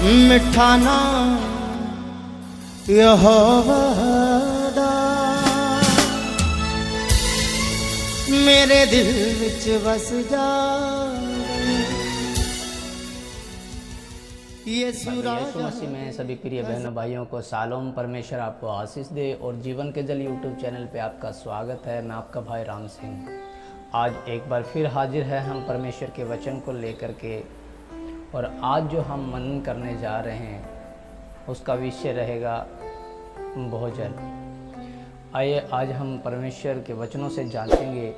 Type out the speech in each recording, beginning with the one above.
मिठा नाम यहोवा दा मेरे दिल विच बस जा। यीशु मसीह में सभी प्रिय बहनों भाइयों को शालोम, परमेश्वर आपको आशीष दे। और जीवन के जल यूट्यूब चैनल पे आपका स्वागत है। मैं आपका भाई राम सिंह आज एक बार फिर हाजिर है हम परमेश्वर के वचन को लेकर के। और आज जो हम मनन करने जा रहे हैं उसका विषय रहेगा भोजन। आइए आज हम परमेश्वर के वचनों से जानेंगे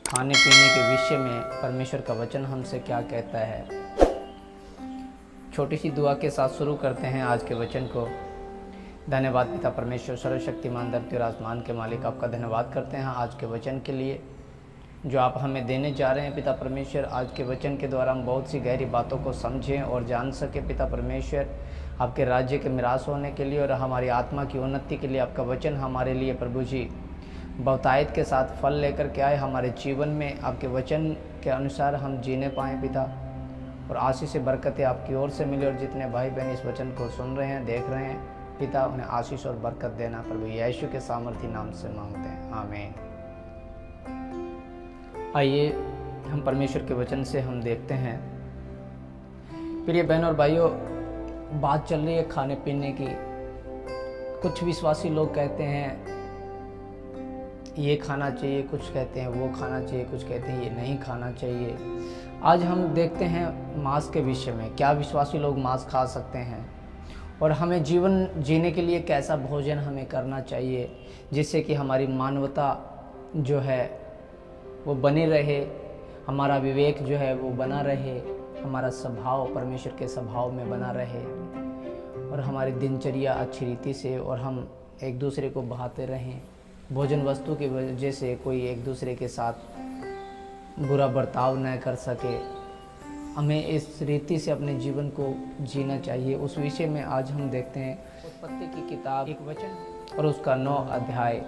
खाने पीने के विषय में परमेश्वर का वचन हमसे क्या कहता है। छोटी सी दुआ के साथ शुरू करते हैं आज के वचन को। धन्यवाद पिता परमेश्वर सर्वशक्तिमान धरती और आसमान के मालिक, आपका धन्यवाद करते हैं आज के वचन के लिए जो आप हमें देने जा रहे हैं। पिता परमेश्वर आज के वचन के द्वारा हम बहुत सी गहरी बातों को समझें और जान सके। पिता परमेश्वर आपके राज्य के मिरास होने के लिए और हमारी आत्मा की उन्नति के लिए आपका वचन हमारे लिए प्रभु जी बहुतायत के साथ फल लेकर के आए। हमारे जीवन में आपके वचन के अनुसार हम जीने पाएँ पिता, और आशीष से बरकतें आपकी ओर से मिले। और जितने भाई बहन इस वचन को सुन रहे हैं, देख रहे हैं पिता, उन्हें आशीष और बरकत देना प्रभु यीशु के सामर्थी नाम से मांगते हैं, आमीन। आइए हम परमेश्वर के वचन से हम देखते हैं। प्रिय बहन और भाइयों, बात चल रही है खाने पीने की। कुछ विश्वासी लोग कहते हैं ये खाना चाहिए, कुछ कहते हैं वो खाना चाहिए, कुछ कहते हैं ये नहीं खाना चाहिए। आज हम देखते हैं मांस के विषय में, क्या विश्वासी लोग मांस खा सकते हैं और हमें जीवन जीने के लिए कैसा भोजन हमें करना चाहिए जिससे कि हमारी मानवता जो है वो बनी रहे, हमारा विवेक जो है वो बना रहे, हमारा स्वभाव परमेश्वर के स्वभाव में बना रहे और हमारी दिनचर्या अच्छी रीति से और हम एक दूसरे को बहाते रहें। भोजन वस्तु की वजह से कोई एक दूसरे के साथ बुरा बर्ताव न कर सके। हमें इस रीति से अपने जीवन को जीना चाहिए। उस विषय में आज हम देखते हैं उत्पत्ति की किताब 1 वचन और उसका 9 अध्याय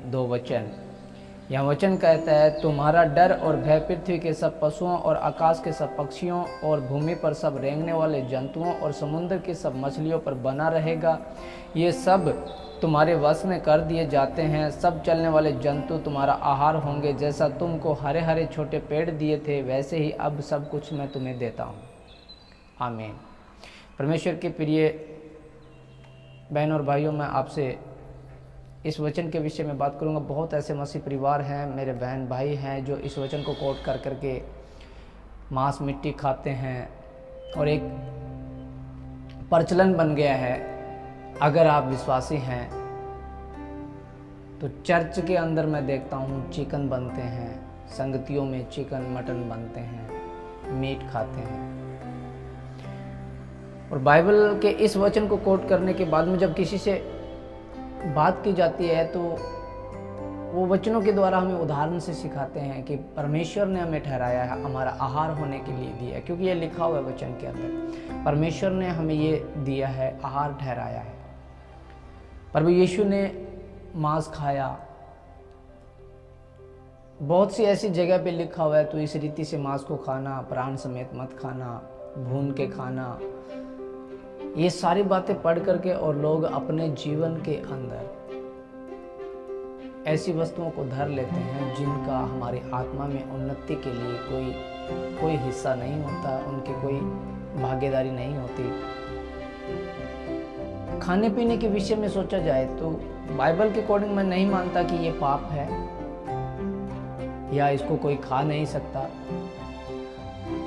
2 वचन। यह वचन कहता है, तुम्हारा डर और भय पृथ्वी के सब पशुओं और आकाश के सब पक्षियों और भूमि पर सब रेंगने वाले जंतुओं और समुद्र की सब मछलियों पर बना रहेगा। ये सब तुम्हारे वश में कर दिए जाते हैं। सब चलने वाले जंतु तुम्हारा आहार होंगे। जैसा तुमको हरे हरे छोटे पेड़ दिए थे वैसे ही अब सब कुछ मैं तुम्हें देता हूँ, आमीन। परमेश्वर के प्रिय बहन और भाइयों, मैं आपसे इस वचन के विषय में बात करूंगा। बहुत ऐसे मसीह परिवार हैं, मेरे बहन भाई हैं जो इस वचन को कोट कर करके मांस मिट्टी खाते हैं और एक प्रचलन बन गया है। अगर आप विश्वासी हैं तो चर्च के अंदर मैं देखता हूँ चिकन बनते हैं, संगतियों में चिकन मटन बनते हैं, मीट खाते हैं। और बाइबल के इस वचन को कोट करने के बाद में जब किसी से बात की जाती है तो वो वचनों के द्वारा हमें उदाहरण से सिखाते हैं कि परमेश्वर ने हमें ठहराया है, हमारा आहार होने के लिए दिया है। क्योंकि ये लिखा हुआ है वचन के अंदर, परमेश्वर ने हमें ये दिया है, आहार ठहराया है। प्रभु यीशु ने मांस खाया। बहुत सी ऐसी जगह पे लिखा हुआ है तो इस रीति से मांस को खाना, प्राण समेत मत खाना, भून के खाना। ये सारी बातें पढ़ करके और लोग अपने जीवन के अंदर ऐसी वस्तुओं को धर लेते हैं जिनका हमारी आत्मा में उन्नति के लिए कोई हिस्सा नहीं होता, उनकी कोई भागीदारी नहीं होती। खाने पीने के विषय में सोचा जाए तो बाइबल के अकॉर्डिंग मैं नहीं मानता कि ये पाप है या इसको कोई खा नहीं सकता।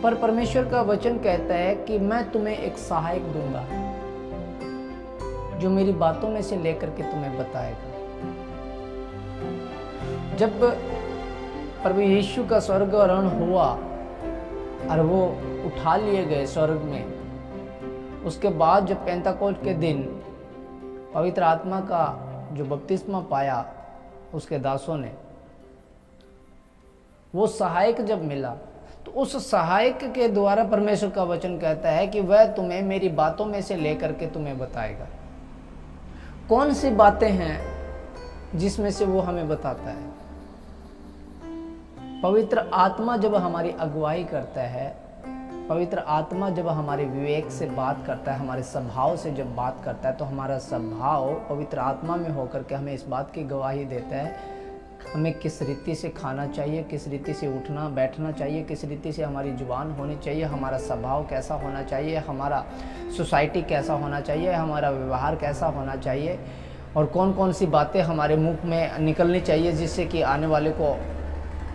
पर परमेश्वर का वचन कहता है कि मैं तुम्हें एक सहायक दूंगा जो मेरी बातों में से लेकर के तुम्हें बताएगा। जब प्रभु यीशु का स्वर्ग आरोहण हुआ और वो उठा लिए गए स्वर्ग में, उसके बाद जब पेंतकोस्त के दिन पवित्र आत्मा का जो बपतिस्मा पाया उसके दासों ने, वो सहायक जब मिला तो उस सहायक के द्वारा परमेश्वर का वचन कहता है कि वह तुम्हें मेरी बातों में से लेकर के तुम्हें बताएगा। कौन सी बातें हैं जिसमें से वो हमें बताता है? पवित्र आत्मा जब हमारी अगुवाई करता है पवित्र आत्मा जब हमारे विवेक से बात करता है, हमारे स्वभाव से जब बात करता है, तो हमारा स्वभाव पवित्र आत्मा में होकर के हमें इस बात की गवाही देता है हमें किस रीति से खाना चाहिए, किस रीति से उठना बैठना चाहिए, किस रीति से हमारी जुबान होनी चाहिए, हमारा स्वभाव कैसा होना चाहिए, हमारा सोसाइटी कैसा होना चाहिए, हमारा व्यवहार कैसा होना चाहिए, और कौन कौन सी बातें हमारे मुख में निकलनी चाहिए जिससे कि आने वाले को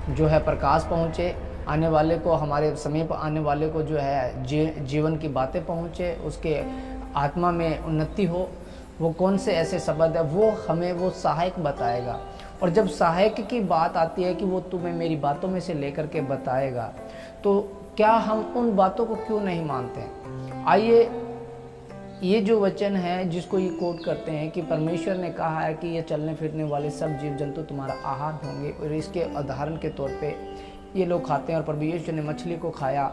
जो है प्रकाश पहुँचे, आने वाले को, हमारे समीप आने वाले को जो है जीवन की बातें पहुँचे, उसके आत्मा में उन्नति हो। वो कौन से ऐसे शब्द है वो हमें वो सहायक बताएगा। और जब सहायक की बात आती है कि वो तुम्हें मेरी बातों में से लेकर के बताएगा, तो क्या हम उन बातों को क्यों नहीं मानते हैं? आइए, ये जो वचन है जिसको ये कोट करते हैं कि परमेश्वर ने कहा है कि ये चलने फिरने वाले सब जीव जंतु तुम्हारा आहार होंगे, और इसके उदाहरण के तौर पे ये लोग खाते हैं। और प्रभु यीशु ने मछली को खाया,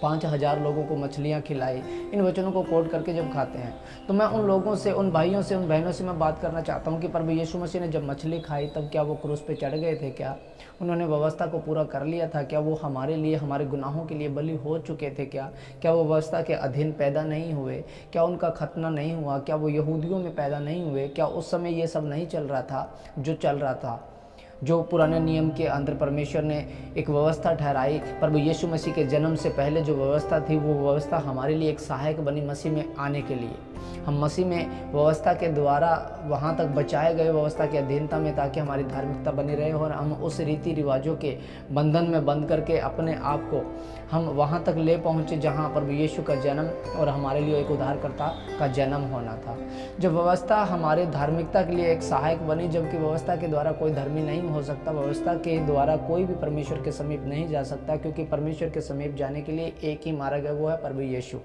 5000 लोगों को मछलियाँ खिलाई। इन वचनों को कोट करके जब खाते हैं तो मैं उन लोगों से, उन भाइयों से, उन बहनों से मैं बात करना चाहता हूँ कि प्रभु यीशु मसीह ने जब मछली खाई तब क्या वो क्रूस पे चढ़ गए थे? क्या उन्होंने व्यवस्था को पूरा कर लिया था? क्या वो हमारे लिए, हमारे गुनाहों के लिए बलि हो चुके थे? क्या वो व्यवस्था के अधीन पैदा नहीं हुए? क्या उनका खतना नहीं हुआ? क्या वो यहूदियों में पैदा नहीं हुए? क्या उस समय ये सब नहीं चल रहा था जो चल रहा था? जो पुराने नियम के अंदर परमेश्वर ने एक व्यवस्था ठहराई, प्रभु यीशु मसीह के जन्म से पहले जो व्यवस्था थी, वो व्यवस्था हमारे लिए एक सहायक बनी मसीह में आने के लिए। हम मसीह में व्यवस्था के द्वारा वहाँ तक बचाए गए, व्यवस्था की अधीनता में, ताकि हमारी धार्मिकता बनी रहे और हम उस रीति रिवाजों के बंधन में बंध करके अपने आप को हम वहाँ तक ले पहुँचे जहाँ प्रभु यीशु का जन्म और हमारे लिए एक उद्धारकर्ता का जन्म होना था। जब व्यवस्था हमारे धार्मिकता के लिए एक सहायक बनी, जबकि व्यवस्था के द्वारा कोई धर्मी नहीं हो सकता, व्यवस्था के द्वारा कोई भी परमेश्वर के समीप नहीं जा सकता, क्योंकि परमेश्वर के समीप जाने के लिए एक ही मार्ग है, वो है प्रभु यीशु।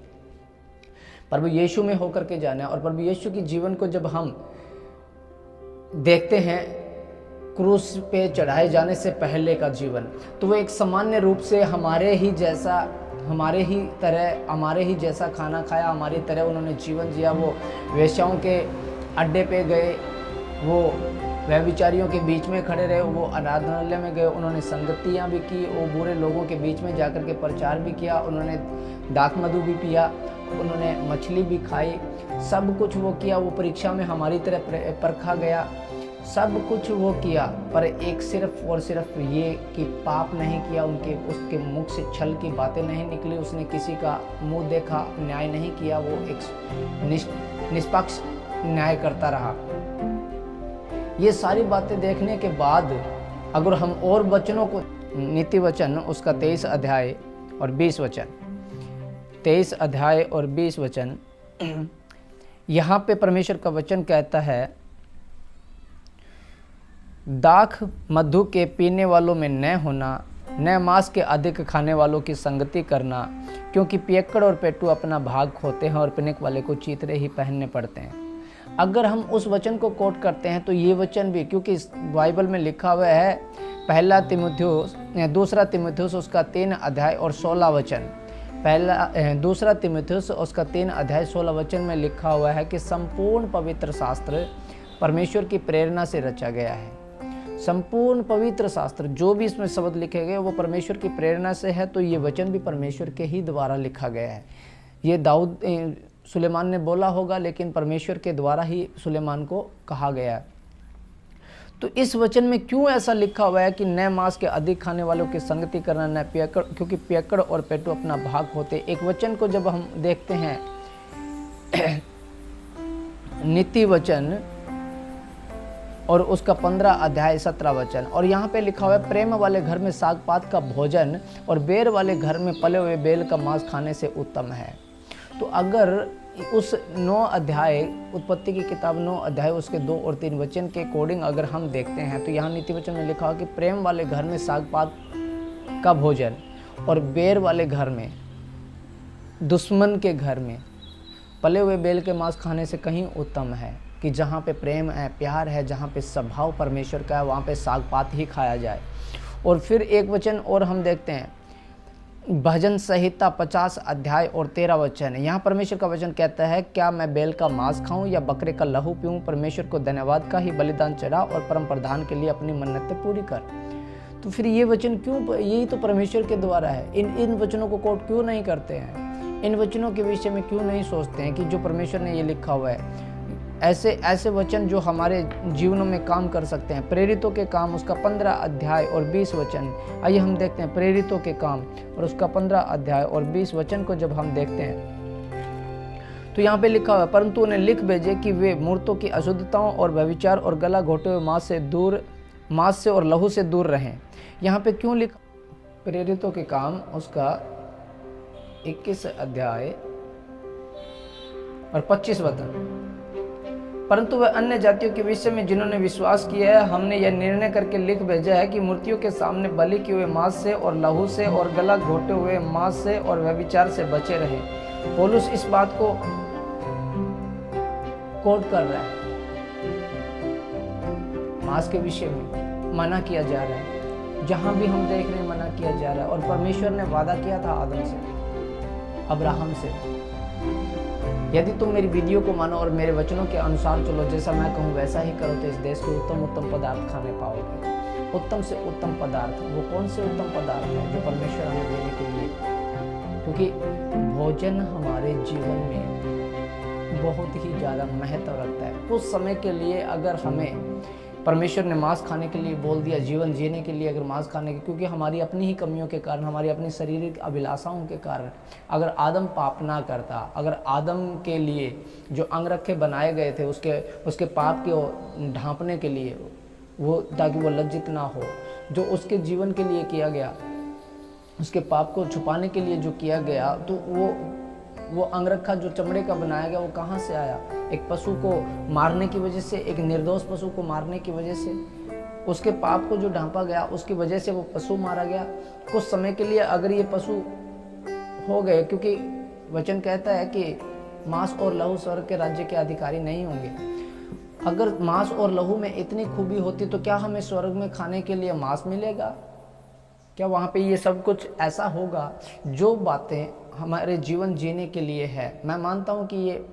प्रभु यीशु में होकर के जाना है। और प्रभु यीशु की जीवन को जब हम देखते हैं, क्रूस पे चढ़ाए जाने से पहले का जीवन, तो वो एक सामान्य रूप से हमारे ही जैसा खाना खाया, हमारी तरह उन्होंने जीवन जिया। वो वेश्याओं के अड्डे पे गए, वो व्यभिचारियों के बीच में खड़े रहे, वो आराधनालय में गए, उन्होंने संगतियाँ भी की, वो बुरे लोगों के बीच में जाकर के प्रचार भी किया, उन्होंने दाख मधु भी पिया, उन्होंने मछली भी खाई, सब कुछ वो किया। वो परीक्षा में हमारी तरह परखा गया, सब कुछ वो किया, पर एक सिर्फ और सिर्फ ये कि पाप नहीं किया। उसके मुख से छल की बातें नहीं निकली, उसने किसी का मुंह देखा, न्याय नहीं किया, वो एक निष्पक्ष न्याय करता रहा। ये सारी बातें देखने के बाद अगर हम और वचनों को, नीति वचन उसका 23 अध्याय और 20 वचन, 23 अध्याय और 20 वचन, यहाँ पे परमेश्वर का वचन कहता है, दाख मधु के पीने वालों में न होना, न मांस के अधिक खाने वालों की संगति करना, क्योंकि पियक्कड़ और पेटू अपना भाग खोते हैं और पिनक वाले को चीतरे ही पहनने पड़ते हैं। अगर हम उस वचन को कोट करते हैं तो ये वचन भी, क्योंकि इस बाइबल में लिखा हुआ है, 2 तीमुथियुस उसका 3 अध्याय और 16 वचन, 2 तीमुथियुस उसका 3 अध्याय 16 वचन में लिखा हुआ है कि संपूर्ण पवित्र शास्त्र परमेश्वर की प्रेरणा से रचा गया है। संपूर्ण पवित्र शास्त्र जो भी इसमें शब्द लिखे गए वो परमेश्वर की प्रेरणा से है, तो ये वचन भी परमेश्वर के ही द्वारा लिखा गया है। ये सुलेमान ने बोला होगा, लेकिन परमेश्वर के द्वारा ही सुलेमान को कहा गया है। तो इस वचन में क्यों ऐसा लिखा हुआ है कि न मांस के अधिक खाने वालों की संगति करना, न पियक्कड़, क्योंकि पियक्कड़ और पेटू अपना भाग होते। एक वचन को जब हम देखते हैं, नीति वचन और उसका 15 अध्याय 17 वचन, और यहाँ पे लिखा हुआ है, प्रेम वाले घर में साग पात का भोजन और बेर वाले घर में पले हुए बेल का मांस खाने से उत्तम है। तो अगर उस 9 अध्याय, उत्पत्ति की किताब 9 अध्याय उसके 2 और 3 वचन के अकॉर्डिंग अगर हम देखते हैं, तो यहाँ नीति वचन में लिखा हुआ कि प्रेम वाले घर में साग पात का भोजन और बेर वाले घर में, दुश्मन के घर में पले हुए बेल के मांस खाने से कहीं उत्तम है। कि जहाँ पे प्रेम है, प्यार है, जहाँ पे स्वभाव परमेश्वर का है, वहाँ पे साग पात ही खाया जाए। और फिर एक वचन और हम देखते हैं, भजन संहिता 50 अध्याय और 13 वचन। यहाँ परमेश्वर का वचन कहता है, क्या मैं बैल का मांस खाऊं या बकरे का लहू पीऊं? परमेश्वर को धन्यवाद का ही बलिदान चढ़ा और परम प्रधान के लिए अपनी मन्नतें पूरी कर। तो फिर ये वचन क्यों, यही तो परमेश्वर के द्वारा है। इन वचनों को कोट क्यों नहीं करते हैं, इन वचनों के विषय में क्यों नहीं सोचते हैं कि जो परमेश्वर ने ये लिखा हुआ है, ऐसे वचन जो हमारे जीवनों में काम कर सकते हैं। प्रेरितों के काम उसका 15 अध्याय और 20 वचन, आइए हम देखते हैं प्रेरितों के काम और उसका 15 अध्याय और 20 वचन को जब हम देखते हैं तो यहाँ पे लिखा हुआ है, परंतु उन्हें लिख भेजे कि वे मूर्तों की अशुद्धताओं और व्यभिचार और गला घोटे हुए मांस से और लहू से दूर रहें। यहाँ पे क्यों लिखा? प्रेरितों के काम उसका 21 अध्याय और 25 वचन, परंतु वह अन्य जातियों के विषय में जिन्होंने विश्वास किया है, हमने यह निर्णय करके लिख भेजा है कि मूर्तियों के सामने बलि किए हुए मांस से और लहू से और गला घोटे हुए मांस से और व्यभिचार से बचे रहे। पौलुस इस बात को कोट कर रहा है, मांस के विषय में मना किया जा रहा है, जहां भी हम देख रहे हैं मना किया जा रहा है। और परमेश्वर ने वादा किया था आदम से, अब्राहम से, यदि तुम मेरी विधियों को मानो और मेरे वचनों के अनुसार चलो, जैसा मैं कहूँ वैसा ही करो, तो इस देश के उत्तम पदार्थ खाने पाओगे। उत्तम से उत्तम पदार्थ, वो कौन से उत्तम पदार्थ है जो परमेश्वर हमें देने के लिए, क्योंकि भोजन हमारे जीवन में बहुत ही ज़्यादा महत्व रखता है। कुछ समय के लिए अगर हमें परमेश्वर ने मांस खाने के लिए बोल दिया, जीवन जीने के लिए अगर मांस खाने के, क्योंकि हमारी अपनी ही कमियों के कारण, हमारी अपनी शारीरिक अभिलाषाओं के कारण, अगर आदम पाप ना करता, अगर आदम के लिए जो अंगरखे बनाए गए थे उसके पाप के ढांपने के लिए, वो ताकि वो लज्जित ना हो, जो उसके जीवन के लिए किया गया, उसके पाप को छुपाने के लिए जो किया गया, तो वो अंगरखा जो चमड़े का बनाया गया वो कहाँ से आया? एक पशु को मारने की वजह से, एक निर्दोष पशु को मारने की वजह से, उसके पाप को जो ढांपा गया उसकी वजह से वो पशु मारा गया। कुछ समय के लिए अगर ये पशु हो गए, क्योंकि वचन कहता है कि मांस और लहू स्वर्ग के राज्य के अधिकारी नहीं होंगे। अगर मांस और लहू में इतनी खूबी होती तो क्या हमें स्वर्ग में खाने के लिए मांस मिलेगा? क्या वहाँ पे ये सब कुछ ऐसा होगा? जो बातें हमारे जीवन जीने के लिए है, मैं मानता हूँ कि ये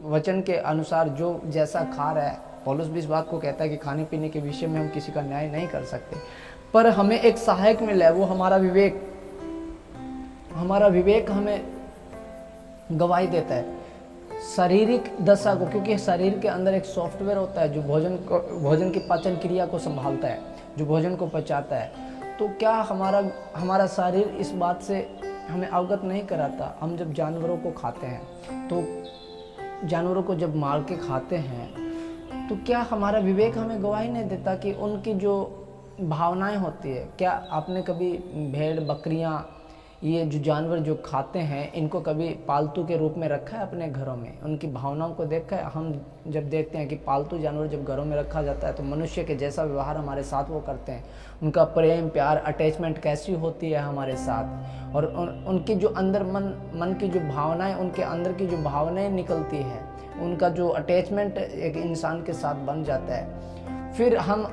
वचन के अनुसार जो जैसा खा रहा है, पौलुस भी इस बात को कहता है कि खाने पीने के विषय में हम किसी का न्याय नहीं कर सकते, पर हमें एक सहायक मिला है, वो हमारा विवेक हमें गवाही देता है शारीरिक दशा को, क्योंकि शरीर के अंदर एक सॉफ्टवेयर होता है जो भोजन की पाचन क्रिया को संभालता है, जो भोजन को पचाता है। तो क्या हमारा शरीर इस बात से हमें अवगत नहीं कराता? हम जब जानवरों को खाते हैं, तो जानवरों को जब मार के खाते हैं, तो क्या हमारा विवेक हमें गवाही नहीं देता कि उनकी जो भावनाएं होती है? क्या आपने कभी भेड़, बकरियां, ये जो जानवर जो खाते हैं, इनको कभी पालतू के रूप में रखा है अपने घरों में? उनकी भावनाओं को देखा है? हम जब देखते हैं कि पालतू जानवर जब घरों में रखा जाता है तो मनुष्य के जैसा व्यवहार हमारे साथ वो करते हैं, उनका प्रेम, प्यार, अटैचमेंट कैसी होती है हमारे साथ, और उनकी जो अंदर मन की जो भावनाएं, उनके अंदर की जो भावनाएं निकलती है, उनका जो अटैचमेंट एक इंसान के साथ बन जाता है। फिर हम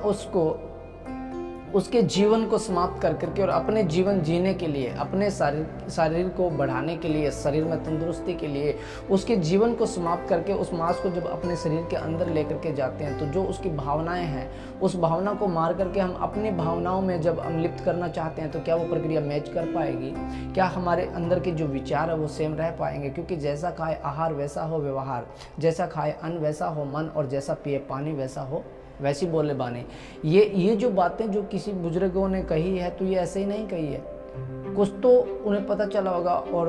उसके जीवन को समाप्त कर करके और अपने जीवन जीने के लिए, अपने शरीर को बढ़ाने के लिए, शरीर में तंदुरुस्ती के लिए उसके जीवन को समाप्त करके उस मांस को जब अपने शरीर के अंदर लेकर के जाते हैं, तो जो उसकी भावनाएं हैं, उस भावना को मार करके हम अपनी भावनाओं में जब हम लिप्त करना चाहते हैं, तो क्या वो प्रक्रिया मैच कर पाएगी? क्या हमारे अंदर के जो विचार है वो सेम रह पाएंगे? क्योंकि जैसा खाए आहार वैसा हो व्यवहार, जैसा खाए अन्न वैसा हो मन, और जैसा पिए पानी वैसा हो वैसी बोले बानी। ये जो बातें जो किसी बुजुर्गों ने कही है, तो ये ऐसे ही नहीं कही है, कुछ तो उन्हें पता चला होगा। और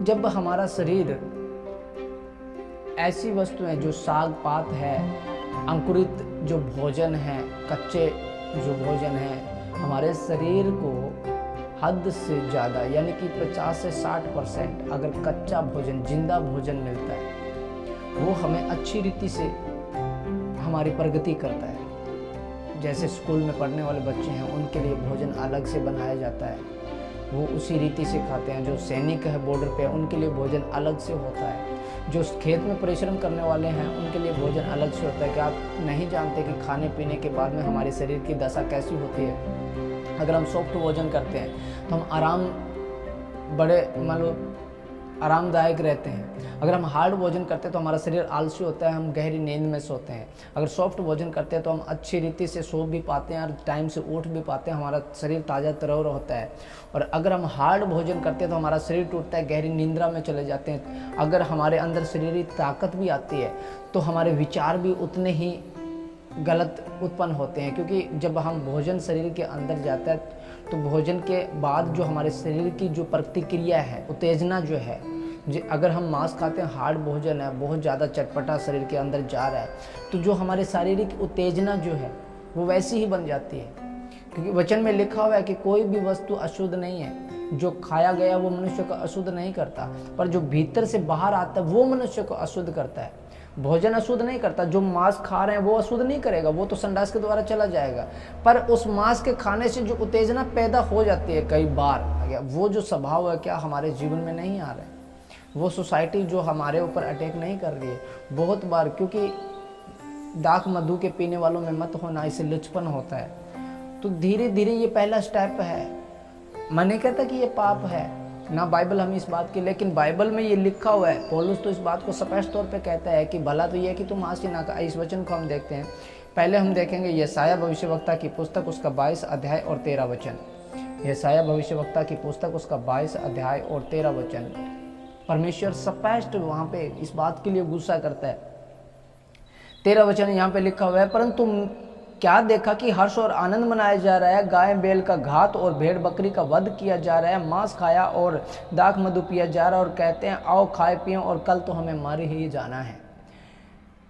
जब हमारा शरीर ऐसी वस्तुएं जो साग पात है, अंकुरित जो भोजन है, कच्चे जो भोजन है, हमारे शरीर को हद से ज़्यादा यानी कि 50 से 60% अगर कच्चा भोजन, जिंदा भोजन मिलता है, वो हमें अच्छी रीति से हमारी प्रगति करता है। जैसे स्कूल में पढ़ने वाले बच्चे हैं, उनके लिए भोजन अलग से बनाया जाता है, वो उसी रीति से खाते हैं। जो सैनिक है बॉर्डर पे, उनके लिए भोजन अलग से होता है। जो खेत में परिश्रम करने वाले हैं, उनके लिए भोजन अलग से होता है। क्या आप नहीं जानते कि खाने पीने के बाद में हमारे शरीर की दशा कैसी होती है? अगर हम सॉफ्ट भोजन करते हैं तो हम आराम, बड़े मान लो आरामदायक रहते हैं। अगर हम हार्ड भोजन करते हैं तो हमारा शरीर आलसी होता है, हम गहरी नींद में सोते हैं। अगर सॉफ्ट भोजन करते हैं तो हम अच्छी रीति से सो भी पाते हैं और टाइम से उठ भी पाते हैं, हमारा शरीर ताज़ा तरोर होता है। और अगर हम हार्ड भोजन करते हैं तो हमारा शरीर टूटता है, गहरी निंद्रा में चले जाते हैं। अगर हमारे अंदर शारीरिक ताकत भी आती है तो हमारे विचार भी उतने ही गलत उत्पन्न होते हैं, क्योंकि जब हम भोजन शरीर के अंदर जाता है तो भोजन के बाद जो हमारे शरीर की जो प्रतिक्रिया है, उत्तेजना जो है, अगर हम मांस खाते हैं, हार्ड भोजन है, बहुत ज़्यादा चटपटा शरीर के अंदर जा रहा है, तो जो हमारे शारीरिक उत्तेजना जो है वो वैसी ही बन जाती है। क्योंकि वचन में लिखा हुआ है कि कोई भी वस्तु अशुद्ध नहीं है, जो खाया गया वो मनुष्य को अशुद्ध नहीं करता, पर जो भीतर से बाहर आता है वो मनुष्य को अशुद्ध करता है। भोजन अशुद्ध नहीं करता, जो मांस खा रहे हैं वो अशुद्ध नहीं करेगा, वो तो संडास के द्वारा चला जाएगा, पर उस मांस के खाने से जो उत्तेजना पैदा हो जाती है कई बार, वो जो स्वभाव है क्या हमारे जीवन में नहीं आ रहा है, वो सोसाइटी जो हमारे ऊपर अटैक नहीं कर रही है बहुत बार। क्योंकि दाख मधु के पीने वालों में मत होना, इससे लुचपन होता है। तो धीरे धीरे ये पहला स्टेप है। मैं नहीं कहता कि ये पाप है, ना बाइबल हमें इस बात की, लेकिन बाइबल में ये लिखा हुआ है। पौलुस तो इस बात को स्पष्ट तौर पे कहता है कि भला तो ये है कि तुम मांस ना खा। इस वचन को हम देखते हैं। पहले हम देखेंगे यशायाह भविष्यवक्ता की पुस्तक, उसका 22 अध्याय और 13 वचन। यशायाह भविष्यवक्ता की पुस्तक, उसका 22 अध्याय और 13 वचन। परमेश्वर स्पष्ट वहाँ पे इस बात के लिए गुस्सा करता है। 13 वचन यहाँ पे लिखा हुआ है, परंतु क्या देखा कि हर्ष और आनंद मनाया जा रहा है, गाय बैल का घात और भेड़ बकरी का वध किया जा रहा है, मांस खाया और दाख मधु पिया जा रहा है, और कहते हैं आओ खाए पिए और कल तो हमें मर ही जाना है।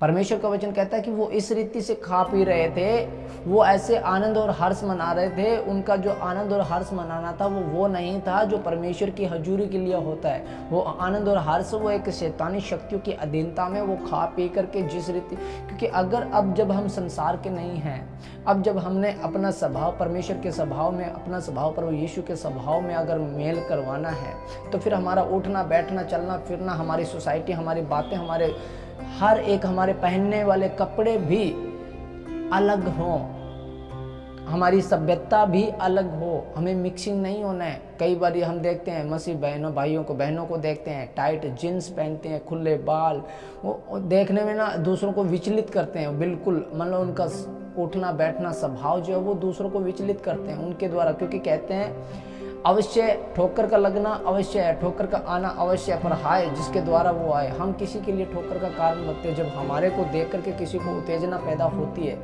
परमेश्वर का वचन कहता है कि वो इस रीति से खा पी रहे थे, वो ऐसे आनंद और हर्ष मना रहे थे। उनका जो आनंद और हर्ष मनाना था वो नहीं था जो परमेश्वर की हजूरी के लिए होता है। वो आनंद और हर्ष वो एक शैतानी शक्तियों की अधीनता में वो खा पी करके जिस रीति, क्योंकि अगर अब जब हम संसार के नहीं हैं, अब जब हमने अपना स्वभाव परमेश्वर के स्वभाव में, अपना स्वभाव पर यीशु के स्वभाव में अगर मेल करवाना है, तो फिर हमारा उठना बैठना चलना फिरना, हमारी सोसाइटी, हमारी बातें, हमारे हर एक, हमारे पहनने वाले कपड़े भी अलग हों, हमारी सभ्यता भी अलग हो, हमें मिक्सिंग नहीं होना है। कई बार हम देखते हैं मसीह बहनों को देखते हैं टाइट जीन्स पहनते हैं, खुले बाल, वो देखने में ना दूसरों को विचलित करते हैं बिल्कुल। मतलब उनका उठना बैठना स्वभाव जो है वो दूसरों को विचलित करते हैं उनके द्वारा, क्योंकि कहते हैं अवश्य ठोकर का लगना अवश्य है, ठोकर का आना अवश्य है, पर हाय जिसके द्वारा वो आए। हम किसी के लिए ठोकर का कारण बनते हैं। जब हमारे को देख करके किसी को उत्तेजना पैदा होती है,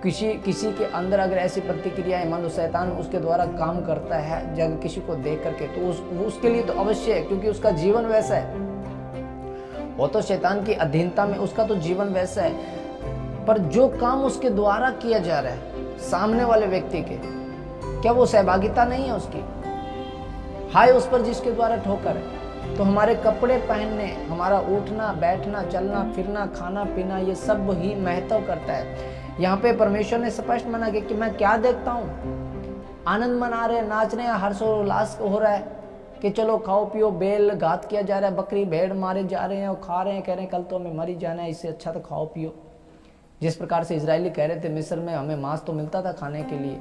किसी के अंदर अगर ऐसी प्रतिक्रियाएं, मान लो शैतान उसके द्वारा काम करता है जब किसी को देख करके, तो उसके लिए तो अवश्य है, क्योंकि उसका जीवन वैसा है। वो तो शैतान की अधीनता में, उसका तो जीवन वैसा है। पर जो काम उसके द्वारा किया जा रहा है सामने वाले व्यक्ति के, क्या वो सहभागिता नहीं है उसकी? हाय उस पर जिसके द्वारा ठोकर है। तो हमारे कपड़े पहनने, हमारा उठना बैठना चलना फिरना खाना पीना, ये सब ही महत्व करता है। यहाँ पे परमेश्वर ने स्पष्ट मना किया कि मैं क्या देखता हूँ, आनंद मना रहे, नाच रहे हैं, हर्ष और उल्लास हो रहा है कि चलो खाओ पियो, बेल घात किया जा रहा है, बकरी भेड़ मारे जा रहे हैं और खा रहे हैं, कह रहे हैं कल तो हमें मर ही जाना है, इससे अच्छा तो खाओ पियो। जिस प्रकार से इजरायली कह रहे थे मिस्र में हमें मांस तो मिलता था खाने के लिए,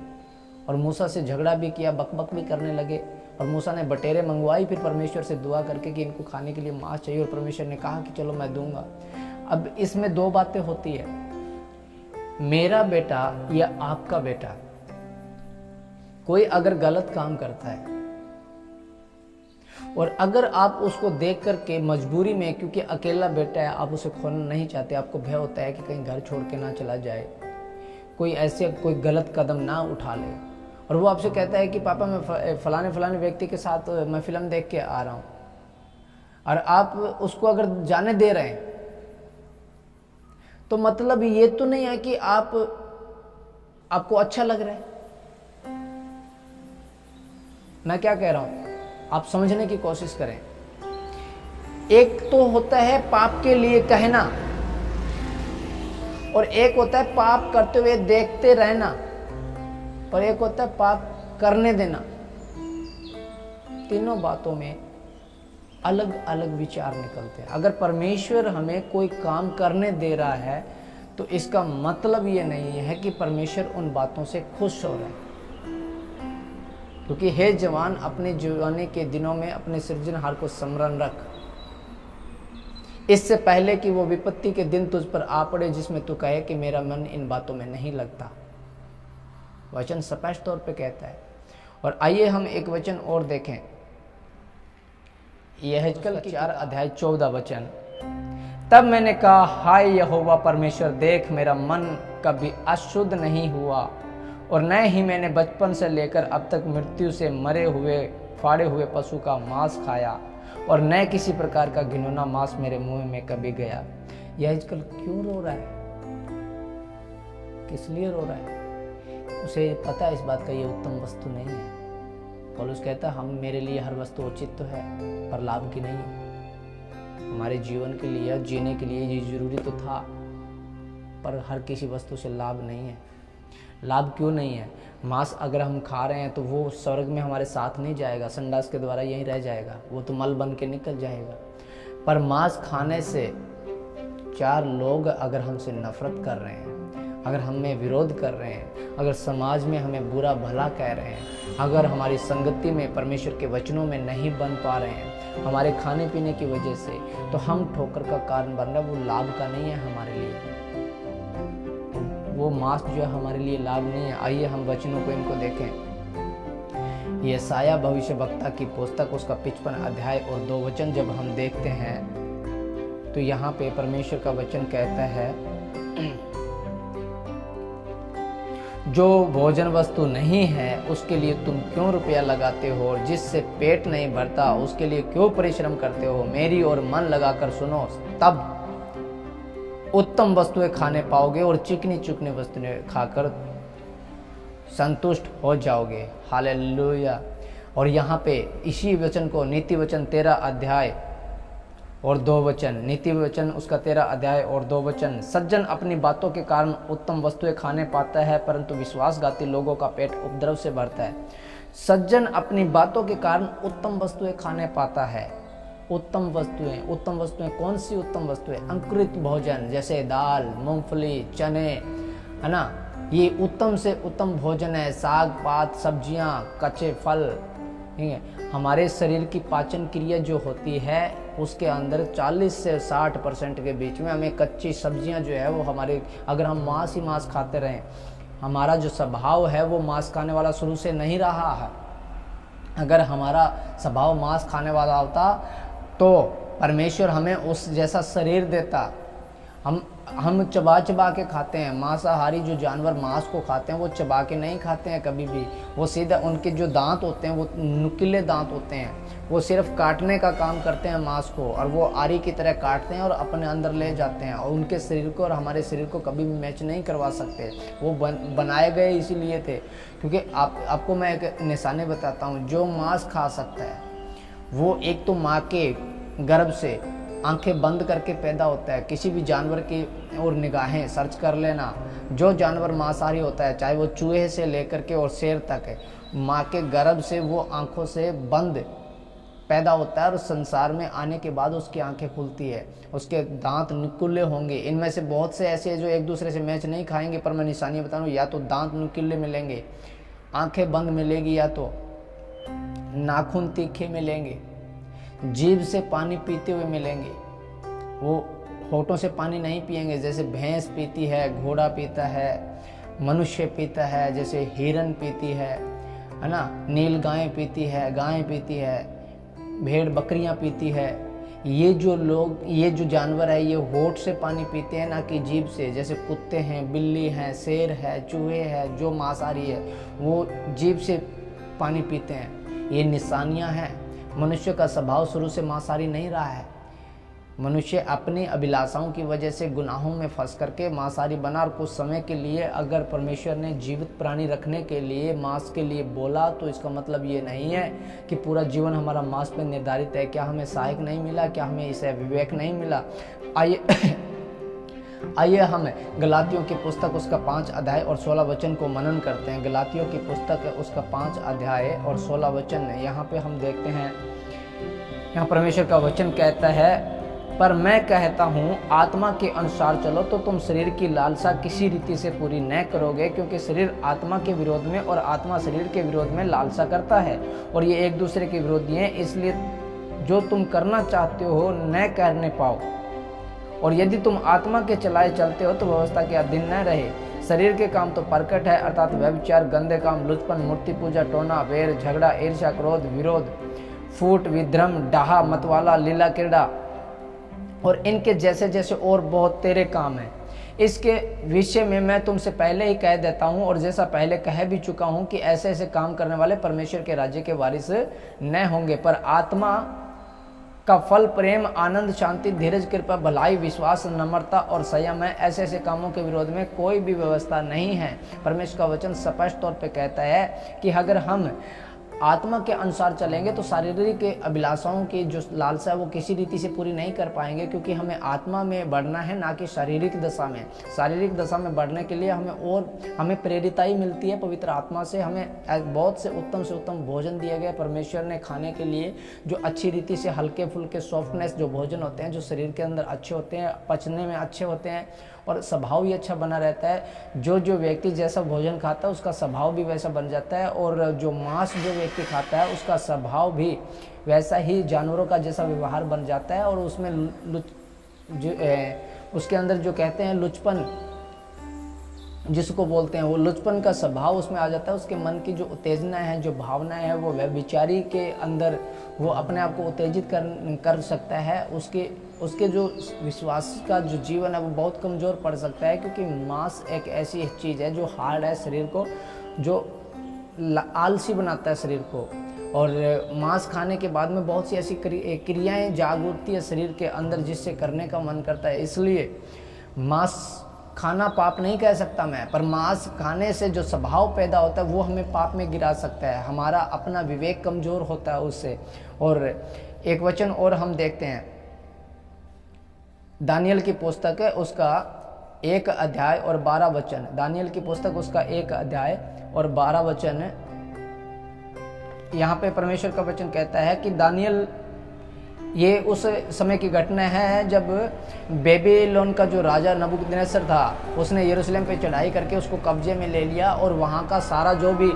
और मूसा से झगड़ा भी किया, बकबक भी करने लगे, और मूसा ने बटेरे मंगवाई फिर परमेश्वर से दुआ करके कि इनको खाने के लिए मांस चाहिए, और परमेश्वर ने कहा कि चलो मैं दूंगा। अब इसमें दो बातें होती है, मेरा बेटा या आपका बेटा कोई अगर गलत काम करता है और अगर आप उसको देख करके मजबूरी में, क्योंकि अकेला बेटा है, आप उसे खोना नहीं चाहते, आपको भय होता है कि कहीं घर छोड़ के ना चला जाए, कोई ऐसे कोई गलत कदम ना उठा ले, और वो आपसे कहता है कि पापा मैं फलाने व्यक्ति के साथ मैं फिल्म देख के आ रहा हूँ, और आप उसको अगर जाने दे रहे हैं, तो मतलब ये तो नहीं है कि आपको अच्छा लग रहा है। मैं क्या कह रहा हूं, आप समझने की कोशिश करें। एक तो होता है पाप के लिए कहना, और एक होता है पाप करते हुए देखते रहना, और एक होता है पाप करने देना। तीनों बातों में अलग अलग विचार निकलते हैं। अगर परमेश्वर हमें कोई काम करने दे रहा है तो इसका मतलब ये नहीं है कि परमेश्वर उन बातों से खुश हो रहा है, क्योंकि हे जवान अपने जवानी के दिनों में अपने सृजनहार को स्मरण रख। इससे पहले कि वो विपत्ति के दिन तुझ पर आ पड़े जिसमें तू कहे कि मेरा मन इन बातों में नहीं लगता। वचन स्पष्ट तौर पे कहता है। और आइए हम एक वचन और देखें, यहेजकेल 4 अध्याय 14 वचन। तब मैंने कहा, हाय यहोवा परमेश्वर, देख मेरा मन कभी अशुद्ध नहीं हुआ और न ही मैंने बचपन से लेकर अब तक मृत्यु से मरे हुए फाड़े हुए पशु का मांस खाया और न किसी प्रकार का घिनौना मांस मेरे मुंह में कभी गया। यहेजकेल क्यों रो रहा है? किस लिए रो रहा है? उसे पता है इस बात का ये उत्तम वस्तु नहीं है। पौलुस कहता है, हम मेरे लिए हर वस्तु उचित तो है पर लाभ की नहीं है। हमारे जीवन के लिए, जीने के लिए ये जरूरी तो था, पर हर किसी वस्तु से लाभ नहीं है। लाभ क्यों नहीं है? मांस अगर हम खा रहे हैं तो वो स्वर्ग में हमारे साथ नहीं जाएगा, संडास के द्वारा यहीं रह जाएगा, वो तो मल बन के निकल जाएगा। पर मांस खाने से 4 लोग अगर हमसे नफरत कर रहे हैं, अगर हमें विरोध कर रहे हैं, अगर समाज में हमें बुरा भला कह रहे हैं, अगर हमारी संगति में परमेश्वर के वचनों में नहीं बन पा रहे हैं हमारे खाने पीने की वजह से, तो हम ठोकर का कारण बन रहे हैं। वो लाभ का नहीं है हमारे लिए, वो मांस जो है हमारे लिए लाभ नहीं है। आइए हम वचनों को इनको देखें। यशायाह भविष्यवक्ता की पुस्तक उसका 55 अध्याय और 2 वचन जब हम देखते हैं तो यहाँ पे परमेश्वर का वचन कहता है, जो भोजन वस्तु नहीं है उसके लिए तुम क्यों रुपया लगाते हो, और जिससे पेट नहीं भरता उसके लिए क्यों परिश्रम करते हो। मेरी ओर मन लगाकर सुनो, तब उत्तम वस्तुएं खाने पाओगे और चिकनी चुकनी वस्तुएं खाकर संतुष्ट हो जाओगे। हालेलुया। और यहाँ पे इसी वचन को नीति वचन 13 अध्याय और 2 वचन, नीति वचन उसका 13 अध्याय और 2 वचन। सज्जन अपनी बातों के कारण उत्तम वस्तुएं खाने पाता है, परंतु विश्वासघाती लोगों का पेट उपद्रव से भरता है। सज्जन अपनी बातों के कारण उत्तम वस्तुएं खाने पाता है। उत्तम वस्तुएं कौन सी उत्तम वस्तुएं? अंकुरित भोजन जैसे दाल, मूंगफली, चने, है ना, ये उत्तम से उत्तम भोजन है। साग पात, सब्जियां, कच्चे फल, ठीक है। हमारे शरीर की पाचन क्रिया जो होती है उसके अंदर 40 से 60% के बीच में हमें कच्ची सब्जियां जो है वो हमारे, अगर हम मांस ही मांस खाते रहें, हमारा जो स्वभाव है वो मांस खाने वाला शुरू से नहीं रहा है। अगर हमारा स्वभाव मांस खाने वाला होता तो परमेश्वर हमें उस जैसा शरीर देता। हम चबा चबा के खाते हैं। मांसाहारी जो जानवर मांस को खाते हैं वो चबा के नहीं खाते हैं कभी भी। वो सीधा, उनके जो दांत होते हैं वो नुकीले दांत होते हैं, वो सिर्फ काटने का काम करते हैं मांस को, और वो आरी की तरह काटते हैं और अपने अंदर ले जाते हैं, और उनके शरीर को और हमारे शरीर को कभी भी मैच नहीं करवा सकते। वो बनाए गए इसीलिए थे, क्योंकि आपको मैं एक निशानी बताता हूँ। जो मांस खा सकता है वो एक तो माँ के गर्भ से आंखें बंद करके पैदा होता है। किसी भी जानवर की और निगाहें सर्च कर लेना, जो जानवर मांसाहारी होता है, चाहे वो चूहे से लेकर के और शेर तक है, माँ के गर्भ से वो आंखों से बंद पैदा होता है, और संसार में आने के बाद उसकी आंखें खुलती है, उसके दांत नुकीले होंगे। इनमें से बहुत से ऐसे हैं जो एक दूसरे से मैच नहीं खाएंगे, पर मैं निशानी बता रहा हूँ, या तो दांत नुकीले मिलेंगे, आंखें बंद मिलेगी, या तो नाखून तीखे मिलेंगे, जीभ से पानी पीते हुए मिलेंगे। वो होठों से पानी नहीं पिएंगे जैसे भैंस पीती है, घोड़ा पीता है, मनुष्य पीता है, जैसे हिरन पीती है ना, नील गाय पीती है, गाय पीती है, भेड़ बकरियां पीती है। ये जो जानवर है ये होठ से पानी पीते हैं, ना कि जीभ से। जैसे कुत्ते हैं, बिल्ली हैं, शेर है, चूहे हैं, जो मांसाहारी है वो जीभ से पानी पीते हैं। ये निशानियां हैं। मनुष्य का स्वभाव शुरू से मांसाहारी नहीं रहा है। मनुष्य अपनी अभिलाषाओं की वजह से गुनाहों में फंस करके मांसाहारी बना, और कुछ समय के लिए अगर परमेश्वर ने जीवित प्राणी रखने के लिए मांस के लिए बोला, तो इसका मतलब ये नहीं है कि पूरा जीवन हमारा मांस पर निर्धारित है। क्या हमें सहायक नहीं मिला? क्या हमें इसे विवेक नहीं मिला? आइए हम गलातियों की पुस्तक उसका 5 अध्याय और 16 वचन को मनन करते हैं। गलातियों की पुस्तक उसका 5 अध्याय और 16 वचन, यहाँ पे हम देखते हैं, यहाँ परमेश्वर का वचन कहता है, पर मैं कहता हूँ आत्मा के अनुसार चलो तो तुम शरीर की लालसा किसी रीति से पूरी न करोगे, क्योंकि शरीर आत्मा के विरोध में और आत्मा शरीर के विरोध में लालसा करता है, और ये एक दूसरे के विरोधी हैं। इसलिए जो तुम करना चाहते हो न करने पाओ। और यदि तुम आत्मा के चलाए चलते हो तो व्यवस्था के अधीन न रहे। शरीर के काम तो प्रकट है, अर्थात व्यभिचार, गंदे काम, लुचपन, मूर्ति पूजा, टोना, वैर, झगड़ा, ईर्ष्या, क्रोध, विरोध, फूट, विध्रम, डाहा, मतवाला, लीला क्रीड़ा और इनके जैसे जैसे और बहुत तेरे काम हैं। इसके विषय में मैं तुमसे पहले ही कह देता हूँ और जैसा पहले कह भी चुका हूँ कि ऐसे ऐसे काम करने वाले परमेश्वर के राज्य के वारिस न होंगे। पर आत्मा का फल प्रेम, आनंद, शांति, धीरज, कृपा, भलाई, विश्वास, नम्रता और संयम है। ऐसे ऐसे कामों के विरोध में कोई भी व्यवस्था नहीं है। परमेश्वर का वचन स्पष्ट तौर पे कहता है कि अगर हम आत्मा के अनुसार चलेंगे तो शारीरिक के अभिलाषाओं की जो लालसा है वो किसी रीति से पूरी नहीं कर पाएंगे, क्योंकि हमें आत्मा में बढ़ना है, ना कि शारीरिक दशा में। शारीरिक दशा में बढ़ने के लिए हमें प्रेरिताई मिलती है पवित्र आत्मा से। हमें बहुत से उत्तम भोजन दिया गया परमेश्वर ने खाने के लिए, जो अच्छी रीति से हल्के फुल्के सॉफ्टनेस जो भोजन होते हैं, जो शरीर के अंदर अच्छे होते हैं, पचने में अच्छे होते हैं और स्वभाव भी अच्छा बना रहता है। जो व्यक्ति जैसा भोजन खाता है उसका स्वभाव भी वैसा बन जाता है, और जो मांस जो व्यक्ति खाता है उसका स्वभाव भी वैसा ही जानवरों का जैसा व्यवहार बन जाता है। और उसमें उसके अंदर जो कहते हैं लुचपन जिसको बोलते हैं, वो लुचपन का स्वभाव उसमें आ जाता है। उसके मन की जो उत्तेजना है, जो भावनाएं हैं, वो व्यभिचारी के अंदर वो अपने आप को उत्तेजित कर सकता है। उसके जो विश्वास का जो जीवन है वो बहुत कमज़ोर पड़ सकता है, क्योंकि मांस एक ऐसी चीज़ है जो हार्ड है शरीर को, जो आलसी बनाता है शरीर को। और मांस खाने के बाद में बहुत सी ऐसी क्रियाएं जाग उठती है शरीर के अंदर जिससे करने का मन करता है। इसलिए मांस खाना पाप नहीं कह सकता मैं, पर मांस खाने से जो स्वभाव पैदा होता है वो हमें पाप में गिरा सकता है। हमारा अपना विवेक कमज़ोर होता है उससे। और एक वचन और हम देखते हैं, दानियल की पुस्तक है उसका 1 अध्याय और 12 वचन। दानियल की पुस्तक उसका 1 अध्याय और 12 वचन। यहाँ पे परमेश्वर का वचन कहता है कि दानियल, ये उस समय की घटना है जब बेबीलोन का जो राजा नबूकदनेस्सर था उसने यरूशलेम पे चढ़ाई करके उसको कब्जे में ले लिया, और वहाँ का सारा जो भी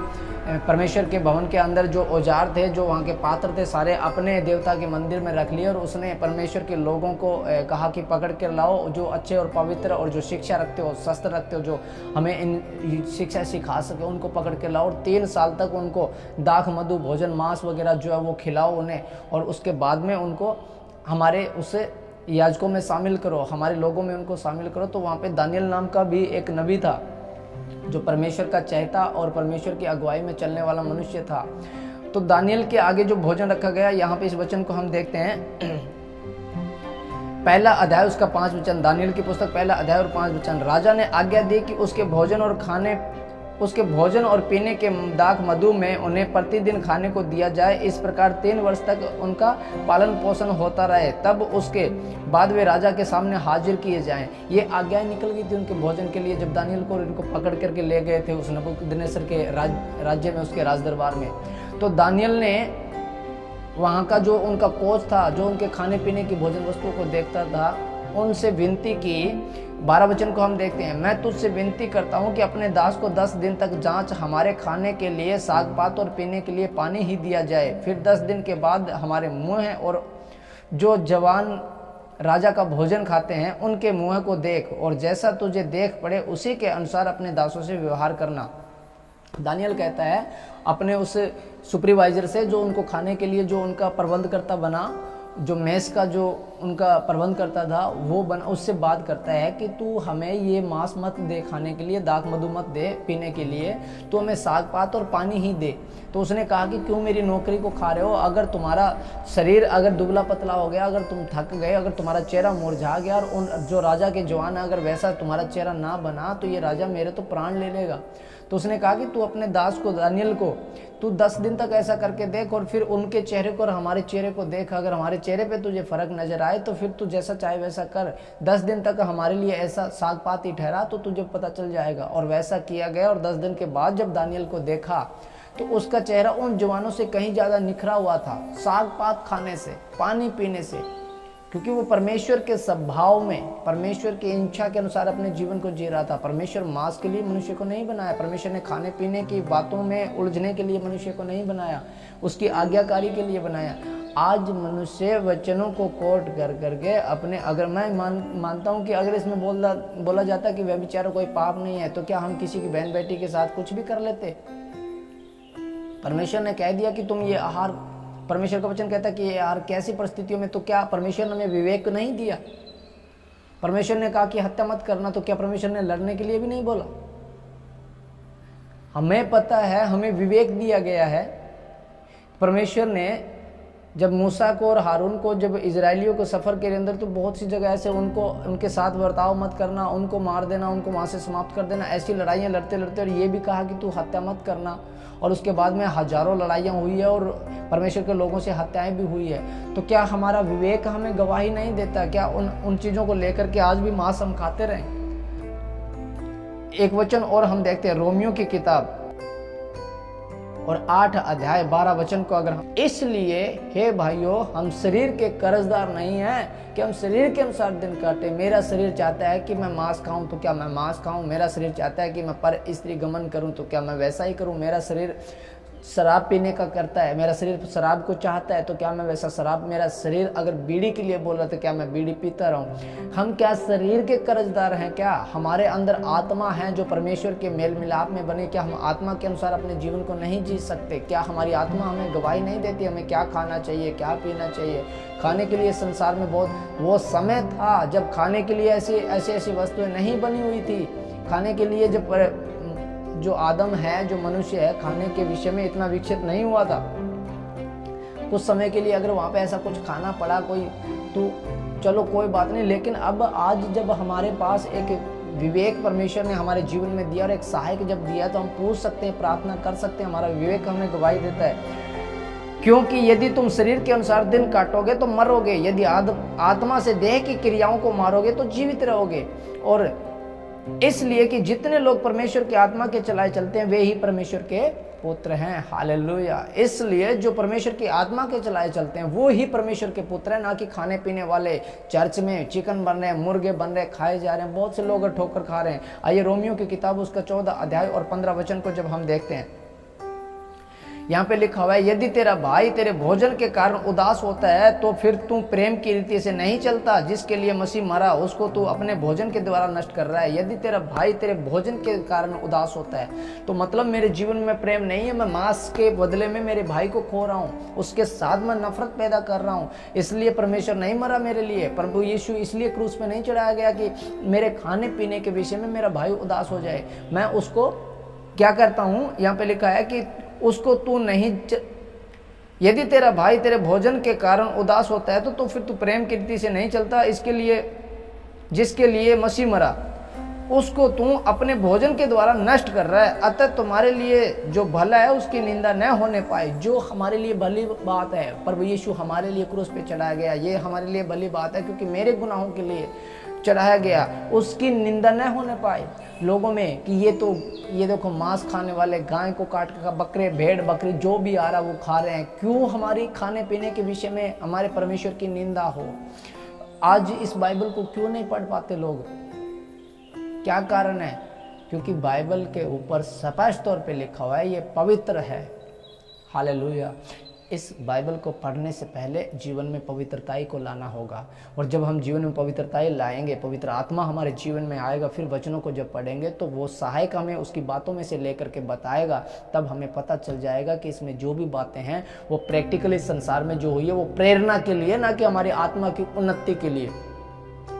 परमेश्वर के भवन के अंदर जो औजार थे, जो वहाँ के पात्र थे, सारे अपने देवता के मंदिर में रख लिए। और उसने परमेश्वर के लोगों को कहा कि पकड़ कर लाओ जो अच्छे और पवित्र और जो शिक्षा रखते हो, शस्त्र रखते हो, जो हमें इन शिक्षा सिखा सके, उनको पकड़ के लाओ। और 3 साल तक उनको दाख, मधु, भोजन, मांस वगैरह जो है वो खिलाओ उन्हें, और उसके बाद में उनको हमारे उस याजकों में शामिल करो, हमारे लोगों में उनको शामिल करो। तो वहाँ पे दानियल नाम का भी एक नबी था जो परमेश्वर का चहेता और परमेश्वर की अगुवाई में चलने वाला मनुष्य था। तो दानियल के आगे जो भोजन रखा गया, यहाँ पे इस वचन को हम देखते हैं, 1 अध्याय उसका 5 वचन। दानियल की पुस्तक 1 अध्याय और 5 वचन। राजा ने आज्ञा दी कि उसके भोजन और पीने के दाख मधु में उन्हें प्रतिदिन खाने को दिया जाए। इस प्रकार 3 वर्ष तक उनका पालन पोषण होता रहे, तब उसके बाद वे राजा के सामने हाजिर किए जाएं। ये आज्ञा निकल गई थी उनके भोजन के लिए जब दानियल को इनको पकड़ करके ले गए थे उस नबूकदनेस्सर के राज्य में, उसके राज दरबार में। तो दानियल ने वहाँ का जो उनका कोच था, जो उनके खाने पीने की भोजन वस्तुओं को देखता था, उनसे विनती की। 12 वचन को हम देखते हैं, मैं तुझसे विनती करता हूँ कि अपने दास को 10 दिन तक जांच, हमारे खाने के लिए साग पात और पीने के लिए पानी ही दिया जाए। फिर 10 दिन के बाद हमारे मुँह और जो जवान राजा का भोजन खाते हैं उनके मुँह को देख, और जैसा तुझे देख पड़े उसी के अनुसार अपने दासों से व्यवहार करना। दानियल कहता है अपने उस सुपरवाइजर से, जो उनको खाने के लिए जो उनका प्रबंध करता बना, जो मेस का जो उनका प्रबंध करता था वो बना, उससे बात करता है कि तू हमें ये मांस मत दे खाने के लिए, दाख मधु मत दे पीने के लिए, तो हमें साग पात और पानी ही दे। तो उसने कहा कि क्यों मेरी नौकरी को खा रहे हो? अगर तुम्हारा शरीर अगर दुबला पतला हो गया, अगर तुम थक गए, अगर तुम्हारा चेहरा मुरझा गया और उन जो राजा के जवान है अगर वैसा तुम्हारा चेहरा ना बना तो ये राजा मेरे तो प्राण ले लेगा। तो उसने कहा कि तू अपने दास को, दानियल को, तू 10 दिन तक ऐसा करके देख और फिर उनके चेहरे को और हमारे चेहरे को देख। अगर हमारे चेहरे पे तुझे फर्क नजर आए तो फिर तू जैसा चाहे वैसा कर। 10 दिन तक हमारे लिए ऐसा साग पात ही ठहरा तो तुझे पता चल जाएगा। और वैसा किया गया। और 10 दिन के बाद जब दानियल को देखा तो उसका चेहरा उन जवानों से कहीं ज़्यादा निखरा हुआ था, साग पात खाने से, पानी पीने से, क्योंकि वो परमेश्वर के स्वभाव में, परमेश्वर की इच्छा के अनुसार अपने जीवन को जी रहा था। परमेश्वर मांस के लिए मनुष्य को नहीं बनाया, परमेश्वर ने खाने पीने की बातों में उलझने के लिए मनुष्य को नहीं बनाया, उसकी आज्ञाकारी के लिए बनाया। आज मनुष्य वचनों को कोट कर करके अपने, अगर मैं मानता हूँ कि अगर इसमें बोला जाता कि व्यभिचार कोई पाप नहीं है, तो क्या हम किसी की बहन बेटी के साथ कुछ भी कर लेते? परमेश्वर ने कह दिया कि तुम ये आहार, परमेश्वर का वचन कहता है कि ये आहार कैसी परिस्थितियों में, तो क्या परमेश्वर ने हमें विवेक नहीं दिया? परमेश्वर ने कहा कि हत्या मत करना, तो क्या परमेश्वर ने लड़ने के लिए भी नहीं बोला? हमें पता है, हमें विवेक दिया गया है। परमेश्वर ने जब मूसा को और हारून को, जब इजरायलियों को सफ़र के अंदर, तो बहुत सी जगह ऐसे उनके साथ बर्ताव मत करना, उनको मार देना, उनको वहाँ से समाप्त कर देना, ऐसी लड़ाइयाँ लड़ते लड़ते, और ये भी कहा कि तू हत्या मत करना। और उसके बाद में हजारों लड़ाइयाँ हुई है और परमेश्वर के लोगों से हत्याएं भी हुई है। तो क्या हमारा विवेक हमें गवाही नहीं देता? क्या उन चीज़ों को लेकर के आज भी मांस हम खाते रहें? एक वचन और हम देखते हैं, रोमियो की किताब और 8 अध्याय 12 वचन को अगर हम, इसलिए हे भाइयों, हम शरीर के कर्जदार नहीं हैं कि हम शरीर के अनुसार दिन काटे। मेरा शरीर चाहता है कि मैं मांस खाऊं, तो क्या मैं मांस खाऊं? मेरा शरीर चाहता है कि मैं पर स्त्री गमन करूं, तो क्या मैं वैसा ही करूं? मेरा शरीर शराब पीने का करता है, मेरा शरीर शराब को चाहता है, तो क्या मैं वैसा शराब, मेरा शरीर अगर बीड़ी के लिए बोल रहा, तो क्या मैं बीड़ी पीता रहूं? हम क्या शरीर के कर्जदार हैं? क्या हमारे अंदर आत्मा है जो परमेश्वर के मेल मिलाप में बने? क्या हम आत्मा के अनुसार अपने जीवन को नहीं जी सकते? क्या हमारी आत्मा हमें गवाही नहीं देती हमें क्या खाना चाहिए, क्या पीना चाहिए? खाने के लिए संसार में बहुत वो समय था जब खाने के लिए ऐसी वस्तुएं नहीं बनी हुई थी। खाने के लिए जो आदम है, जो मनुष्य है, खाने के विषय में इतना विकसित नहीं हुआ था। कुछ समय के लिए अगर वहाँ पे ऐसा कुछ खाना पड़ा कोई, तो चलो कोई बात नहीं। लेकिन अब आज जब हमारे पास एक विवेक परमेश्वर ने हमारे जीवन में दिया और एक सहायक जब दिया, तो हम पूछ सकते हैं, प्रार्थना कर सकते हैं, हमारा विवेक हमें गवाही देता है। क्योंकि यदि तुम शरीर के अनुसार दिन काटोगे तो मरोगे, यदि आत्मा से देह की क्रियाओं को मारोगे तो जीवित रहोगे। और इसलिए कि जितने लोग परमेश्वर की आत्मा के चलाए चलते हैं वे ही परमेश्वर के पुत्र हैं। हालेलुया। इसलिए जो परमेश्वर की आत्मा के चलाए चलते हैं वो ही परमेश्वर के पुत्र हैं, ना कि खाने पीने वाले। चर्च में चिकन बन रहे हैं, मुर्गे बन रहे हैं, खाए जा रहे हैं, बहुत से लोग ठोकर खा रहे हैं। आइए रोमियो की किताब उसका 14 अध्याय और 15 वचन को जब हम देखते हैं, यहाँ पे लिखा हुआ है, यदि तेरा भाई तेरे भोजन के कारण उदास होता है तो फिर तू प्रेम की रीति से नहीं चलता जिसके लिए मसीह मरा, उसको तू अपने भोजन के द्वारा नष्ट कर रहा है। यदि तेरा भाई तेरे भोजन के कारण उदास होता है तो मतलब मेरे जीवन में प्रेम नहीं है, मैं मांस के बदले में मेरे भाई को खो रहा हूँ, उसके साथ मैं नफरत पैदा कर रहा हूँ। इसलिए परमेश्वर नहीं मरा मेरे लिए, प्रभु यीशु इसलिए क्रूस पे नहीं चढ़ाया गया कि मेरे खाने पीने के विषय में मेरा भाई उदास हो जाए। मैं उसको क्या करता हूँ, यहाँ पे लिखा है कि उसको तू नहीं यदि तेरा भाई तेरे भोजन के कारण उदास होता है तो फिर तू प्रेम की रीति से नहीं चलता, इसके लिए जिसके लिए मसीह मरा उसको तू अपने भोजन के द्वारा नष्ट कर रहा है। अतः तुम्हारे लिए जो भला है उसकी निंदा न होने पाए। जो हमारे लिए भली बात है, प्रभु यीशु हमारे लिए क्रूस पे चढ़ाया गया, ये हमारे लिए भली बात है क्योंकि मेरे गुनाहों के लिए चढ़ाया गया, उसकी निंदा न होने पाए लोगों में कि ये देखो मांस खाने वाले, गाय को काट कर बकरे भेड़ बकरी जो भी आ रहा वो खा रहे हैं। क्यों हमारी खाने पीने के विषय में हमारे परमेश्वर की निंदा हो? आज इस बाइबल को क्यों नहीं पढ़ पाते लोग? क्या कारण है? क्योंकि बाइबल के ऊपर स्पष्ट तौर पे लिखा हुआ है ये पवित्र है। हालेलुया। इस बाइबल को पढ़ने से पहले जीवन में पवित्रताई को लाना होगा, और जब हम जीवन में पवित्रताई लाएंगे, पवित्र आत्मा हमारे जीवन में आएगा, फिर वचनों को जब पढ़ेंगे तो वो सहायक हमें उसकी बातों में से लेकर के बताएगा। तब हमें पता चल जाएगा कि इसमें जो भी बातें हैं वो प्रैक्टिकली संसार में जो हुई है वो प्रेरणा के लिए, ना कि हमारी आत्मा की उन्नति के लिए।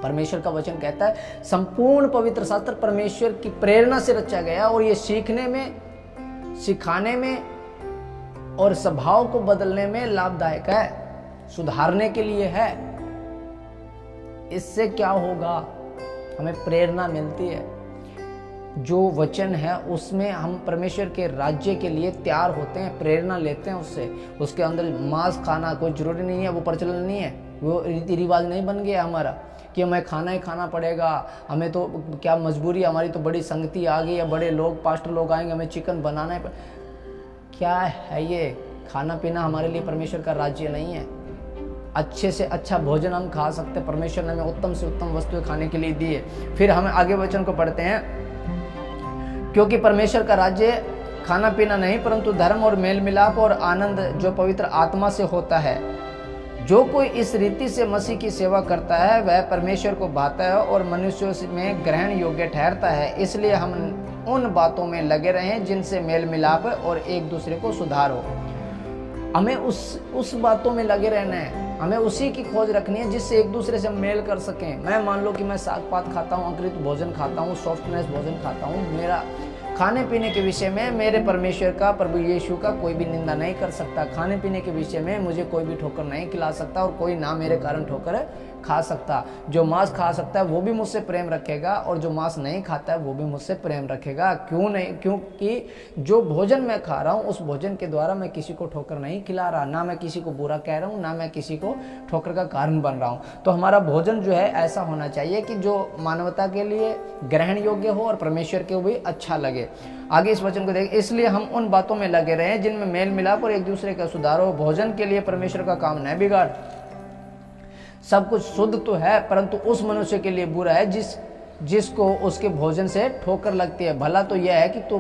परमेश्वर का वचन कहता है संपूर्ण पवित्र शास्त्र परमेश्वर की प्रेरणा से रचा गया, और ये सीखने में, सिखाने में और स्वभाव को बदलने में लाभदायक है, सुधारने के लिए है। इससे क्या होगा? हमें प्रेरणा मिलती है। जो वचन है उसमें हम परमेश्वर के राज्य के लिए तैयार होते हैं, प्रेरणा लेते हैं उससे। उसके अंदर मांस खाना कोई जरूरी नहीं है, वो प्रचलन नहीं है, वो रीति रिवाज नहीं बन गया हमारा कि हमें खाना ही खाना पड़ेगा। हमें तो क्या मजबूरी, हमारी तो बड़ी संगति आ गई है, बड़े लोग पास्टर लोग आएंगे, हमें चिकन बनाना है। क्या है ये? खाना पीना हमारे लिए परमेश्वर का राज्य नहीं है। अच्छे से अच्छा भोजन हम खा सकते, परमेश्वर ने हमें उत्तम से उत्तम वस्तुएं खाने के लिए दी है। फिर हम आगे वचन को पढ़ते हैं, क्योंकि परमेश्वर का राज्य खाना पीना नहीं परंतु धर्म और मेल मिलाप और आनंद जो पवित्र आत्मा से होता है। जो कोई इस रीति से मसीह की सेवा करता है वह परमेश्वर को भाता है और मनुष्यों में ग्रहण योग्य ठहरता है। इसलिए हम उन बातों में लगे रहें जिनसे मेल मिलाप और एक दूसरे को सुधार हो। हमें उस बातों में लगे रहना है, हमें उसी की खोज रखनी है जिससे एक दूसरे से हम मेल कर सकें। मैं मान लो कि मैं साग पात खाता हूँ, अंकुरित भोजन खाता हूँ, सॉफ्टनेस भोजन खाता हूँ, मेरा खाने पीने के विषय में मेरे परमेश्वर का, प्रभु यीशु का कोई भी निंदा नहीं कर सकता। खाने पीने के विषय में मुझे कोई भी ठोकर नहीं खिला सकता और कोई ना मेरे कारण ठोकर खा सकता। जो मांस खा सकता है वो भी मुझसे प्रेम रखेगा और जो मांस नहीं खाता है वो भी मुझसे प्रेम रखेगा। क्यों नहीं? क्योंकि जो भोजन मैं खा रहा हूँ उस भोजन के द्वारा मैं किसी को ठोकर नहीं खिला रहा, ना मैं किसी को बुरा कह रहा हूँ, ना मैं किसी को ठोकर का कारण बन रहा हूँ। तो हमारा भोजन जो है ऐसा होना चाहिए कि जो मानवता के लिए ग्रहण योग्य हो और परमेश्वर को भी अच्छा लगे। आगे इस वचन को देखें, इसलिए हम उन बातों में लगे रहें जिनमें मेल मिलाप और एक दूसरे का सुधार हो। भोजन के लिए परमेश्वर का काम न बिगाड़। सब कुछ शुद्ध तो है परंतु उस मनुष्य के लिए बुरा है जिसको उसके भोजन से ठोकर लगती है। भला तो यह है कि तू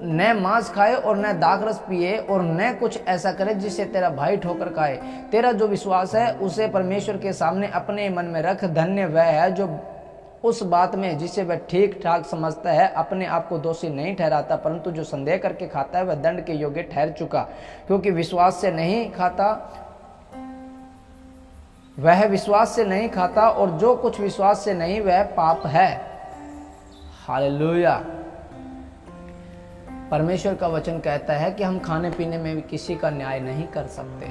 न मांस खाए और न दाखरस पिए और न कुछ ऐसा करे जिससे तेरा भाई ठोकर खाए। तेरा जो विश्वास है उसे परमेश्वर के सामने अपने मन में रख। धन्य वह है जो उस बात में जिसे वह ठीक ठाक समझता है अपने आप को दोषी नहीं ठहराता, परंतु जो संदेह करके खाता है वह दंड के योग्य ठहर चुका, क्योंकि विश्वास से नहीं खाता और जो कुछ विश्वास से नहीं वह पाप है। हालेलुया। परमेश्वर का वचन कहता है कि हम खाने पीने में भी किसी का न्याय नहीं कर सकते,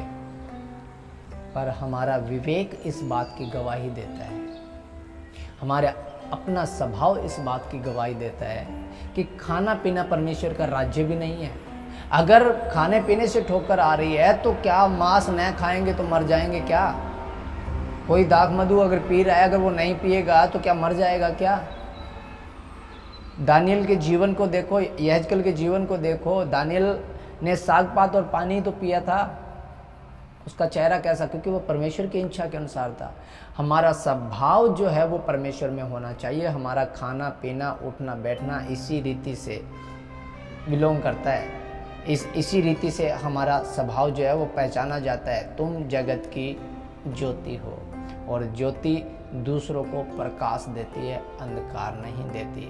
पर हमारा विवेक इस बात की गवाही देता है, हमारे अपना स्वभाव इस बात की गवाही देता है कि खाना पीना परमेश्वर का राज्य भी नहीं है। अगर खाने पीने से ठोकर आ रही है तो क्या मांस न खाएंगे तो मर जाएंगे क्या? कोई दाख मधु अगर पी रहा है, अगर वो नहीं पिएगा तो क्या मर जाएगा क्या? दानियल के जीवन को देखो, यहेजकेल के जीवन को देखो। दानियल ने साग पात और पानी तो पिया था, उसका चेहरा कैसा? क्योंकि वो परमेश्वर की इच्छा के अनुसार था। हमारा स्वभाव जो है वो परमेश्वर में होना चाहिए। हमारा खाना पीना उठना बैठना इसी रीति से बिलोंग करता है। इसी रीति से हमारा स्वभाव जो है वो पहचाना जाता है। तुम जगत की ज्योति हो और ज्योति दूसरों को प्रकाश देती है, अंधकार नहीं देती।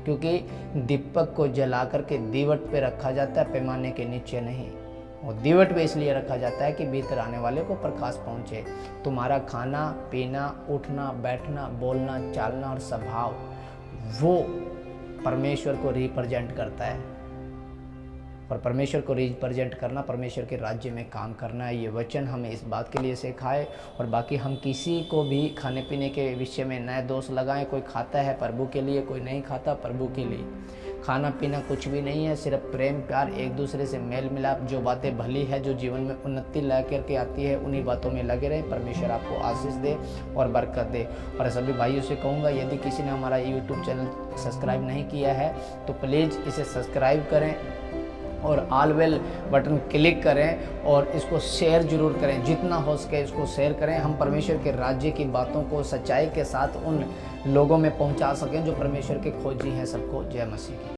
क्योंकि दीपक को जला करके दीवट पे रखा जाता है, पैमाने के नीचे नहीं। वो दीवट पे इसलिए रखा जाता है कि भीतर आने वाले को प्रकाश पहुंचे। तुम्हारा खाना पीना उठना बैठना बोलना चालना और स्वभाव वो परमेश्वर को रिप्रेजेंट करता है। और परमेश्वर को रिप्रेजेंट करना, परमेश्वर के राज्य में काम करना है। ये वचन हमें इस बात के लिए सिखाए। और बाकी हम किसी को भी खाने पीने के विषय में नए दोष लगाएं। कोई खाता है प्रभु के लिए, कोई नहीं खाता प्रभु के लिए। खाना पीना कुछ भी नहीं है, सिर्फ प्रेम प्यार, एक दूसरे से मेल मिलाप। जो बातें भली है, जो जीवन में उन्नति ला करके आती है, उन्हीं बातों में लगे रहें। परमेश्वर आपको आशीष दे और बरकत दे। और सभी भाइयों से कहूँगा, यदि किसी ने हमारा यूट्यूब चैनल सब्सक्राइब नहीं किया है तो प्लीज़ इसे सब्सक्राइब करें और ऑल बेल बटन क्लिक करें और इसको शेयर जरूर करें। जितना हो सके इसको शेयर करें। हम परमेश्वर के राज्य की बातों को सच्चाई के साथ उन लोगों में पहुंचा सकें जो परमेश्वर के खोजी हैं। सबको जय मसीह की।